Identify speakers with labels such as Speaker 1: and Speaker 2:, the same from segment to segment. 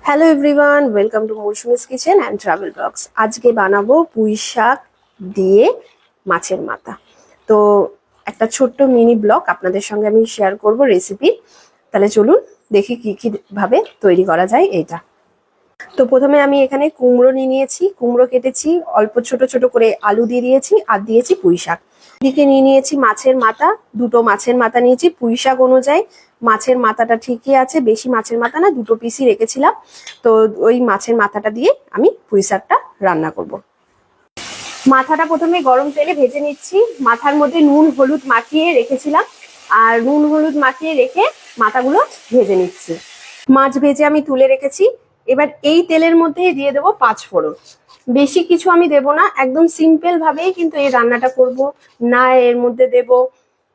Speaker 1: Hello everyone, welcome to Mousumi's kitchen and travel blogs. আজকে বানাবো পুঁই শাক দিয়ে মাছের মাথা। তো একটা ছোট্ট মিনি ব্লগ আপনাদের সঙ্গে আমি শেয়ার করব রেসিপি। তাহলে চলুন দেখি কি ভাবে তৈরি করা যায় এইটা। তো প্রথমে আমি এখানে কুমড়ো নিয়েছি, কুমড়ো কেটেছি, অল্প ছোট ছোট করে আলু দিয়ে দিয়েছি আর দিয়েছি পুঁই শাক। এদিকে নিয়েছি মাছের মাথা, দুটো মাছের মাথা নিয়েছি। পুঁই শাক অনুযায়ী মাছের মাথাটা ঠিকই আছে, বেশি মাছের মাথা না, দুটো পিসই রেখেছিলাম। তো ওই মাছের মাথাটা দিয়ে আমি পুঁই শাকটা রান্না করব। মাথাটা প্রথমে গরম তেলে ভেজে নিচ্ছি। মাথার মধ্যে নুন হলুদ মাখিয়ে রেখেছিলাম, আর নুন হলুদ মাখিয়ে রেখে মাথাগুলো ভেজে নিচ্ছি। মাছ ভেজে আমি তুলে রেখেছি। এবার এই তেলের মধ্যে দিয়ে দেবো 5 ফোড়ন। বেশি কিছু আমি দেব না, একদম সিম্পল ভাবেই কিন্তু এই রান্নাটা করব। না এর মধ্যে দেব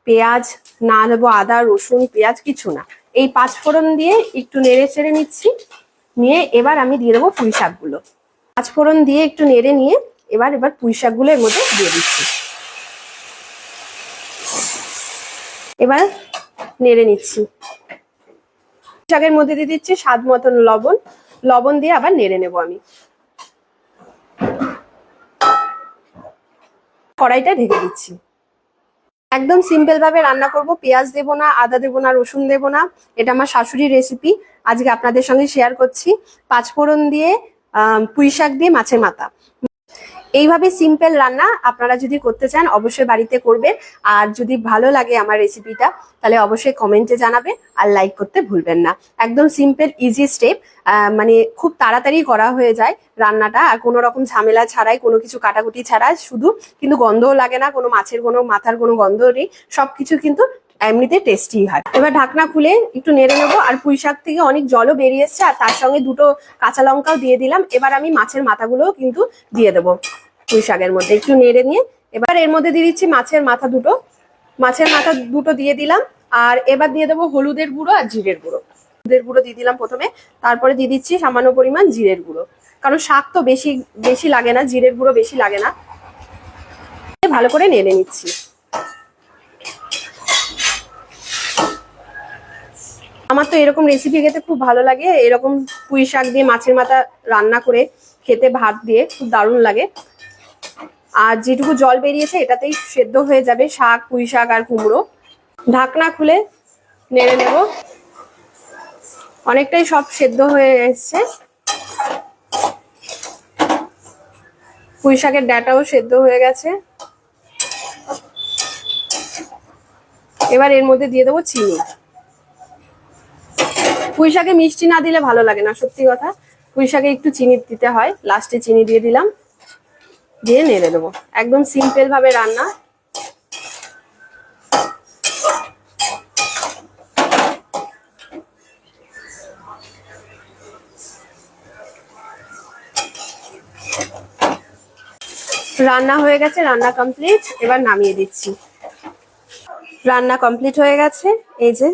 Speaker 1: পেঁয়াজ, না দেবো আদা রসুন পেঁয়াজ, কিছু না। এই 5 ফোড়ন দিয়ে একটু নেড়ে চেড়ে নিচ্ছি। নিয়ে এবার আমি দিয়ে দেবো পুঁই শাকগুলো। 5 ফোড়ন দিয়ে একটু নেড়ে নিয়ে এবার পুঁই শাকগুলো এর মধ্যে দিয়ে দিচ্ছি। এবার নেড়ে নিচ্ছি। শাকের মধ্যে দিয়ে দিচ্ছি স্বাদ মতন লবণ। লবণ দিয়ে আবার নেড়ে নেব আমি। কড়াইটা ঢেকে দিচ্ছি। একদম সিম্পল ভাবে রান্না করব, পেঁয়াজ দেব না, আদা দেব না, রসুন দেব না। এটা আমার শাশুড়ির রেসিপি, আজকে আপনাদের সঙ্গে শেয়ার করছি। 5 ফোড়ন দিয়ে পুঁই শাক দিয়ে মাছের মাথা। এইভাবে সিম্পল রান্না আপনারা যদি করতে চান অবশ্যই বাড়িতে করবেন। আর যদি ভালো লাগে আমার রেসিপিটা তাহলে অবশ্যই কমেন্টে জানাবেন আর লাইক করতে ভুলবেন না। একদম সিম্পল ইজি স্টেপ, মানে খুব তাড়াতাড়ি করা হয়ে যায় রান্নাটা, আর কোনো রকম ঝামেলা ছাড়াই, কোনো কিছু কাটাকুটি ছাড়াই, শুধু কিন্তু গন্ধও লাগে না, কোনো মাছের কোনো মাথার কোনো গন্ধ নেই, সবকিছু কিন্তু এমনিতে টেস্টি হয়। এবার ঢাকনা খুলে একটু নেড়ে নেবো। আর পুঁই শাক থেকে অনেক জলও বেরিয়ে এসছে, আর তার সঙ্গে দুটো কাঁচা লঙ্কাও দিয়ে দিলাম। এবার আমি মাছের মাথাগুলোও কিন্তু দিয়ে দেবো পুঁই শাকের মধ্যে। একটু নেড়ে নিয়ে এবার এর মধ্যে দিয়ে দিচ্ছি মাছের মাথা দুটো। মাছের মাথা দুটো দিয়ে দিলাম। আর এবার দিয়ে দেবো হলুদের গুঁড়ো আর জিরের গুঁড়ো। হলুদের গুঁড়ো দিয়ে দিলাম প্রথমে, তারপরে দিয়ে দিচ্ছি সামান্য পরিমাণ জিরের গুঁড়ো, কারণ শাক তো বেশি বেশি লাগে না, জিরের গুঁড়ো বেশি লাগে না। ভালো করে নেড়ে নিচ্ছি। আমার তো এরকম রেসিপি খেতে খুব ভালো লাগে। এরকম পুঁই শাক দিয়ে মাছের মাথা রান্না করে খেতে ভাত দিয়ে খুব দারুণ লাগে। আর যেটুকু জল বেরিয়েছে এটাতেই সেদ্ধ হয়ে যাবে শাক, পুঁই শাক আর কুমড়ো। ঢাকনা খুলে নেড়ে নেব। অনেকটাই সব সেদ্ধ হয়ে এসছে। পুঁই শাকের ডাঁটাও সেদ্ধ হয়ে গেছে। এবার এর মধ্যে দিয়ে দেবো চিনি। পুঁই শাকে মিষ্টি না দিলে ভালো লাগে না, সত্যি কথা। পুঁই শাকে একটু চিনি দিতে হয়, লাস্টে চিনি দিয়ে দিলাম। দিয়ে নেড়ে দেবো। একদম সিম্পল ভাবে রান্না। রান্না হয়ে গেছে, রান্না কমপ্লিট। এবার নামিয়ে দিচ্ছি। রান্না কমপ্লিট হয়ে গেছে। এই যে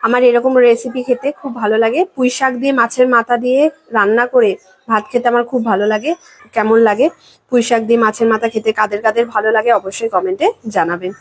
Speaker 1: আমার এরকম রেসিপি খেতে খুব ভালো লাগে। পুঁই শাক দিয়ে মাছের মাথা দিয়ে রান্না করে ভাত খেতে আমার খুব ভালো লাগে। কেমন লাগে পুঁই শাক দিয়ে মাছের মাথা খেতে, কাদের কাদের ভালো লাগে অবশ্যই কমেন্টে জানাবেন।